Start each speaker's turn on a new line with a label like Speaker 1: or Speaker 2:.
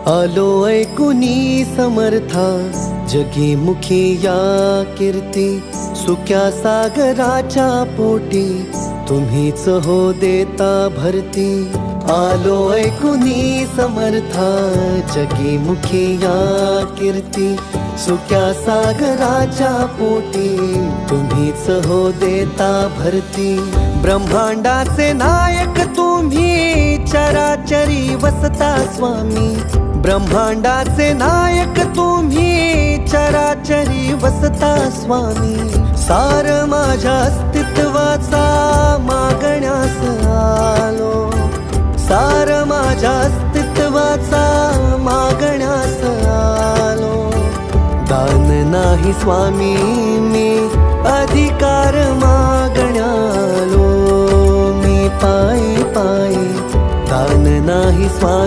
Speaker 1: आलो ऐकुनी समर्था जगी मुखी या कीर्ती, सुक्या सागराच्या पोटी तुम्हीच हो देता भरती। आलो ऐकुनी समर्था जगी मुखी या कीर्ती, सुक्या सागराच्या पोटी तुम्हीच हो देता भरती। ब्रह्मांडाचे नायक तुम्ही चराचरी वसता स्वामी, ब्रह्मांडाचे नायक तुम्ही चराचरी वसता स्वामी। सार माझ्या अस्तित्वाचा मागण्यास आलो, सार माझ्या अस्तित्वाचा मागण्यास आलो। दान नाही स्वामी मी अधिकार मागण्यालो, मी पायी पायी दान नाही स्वामी।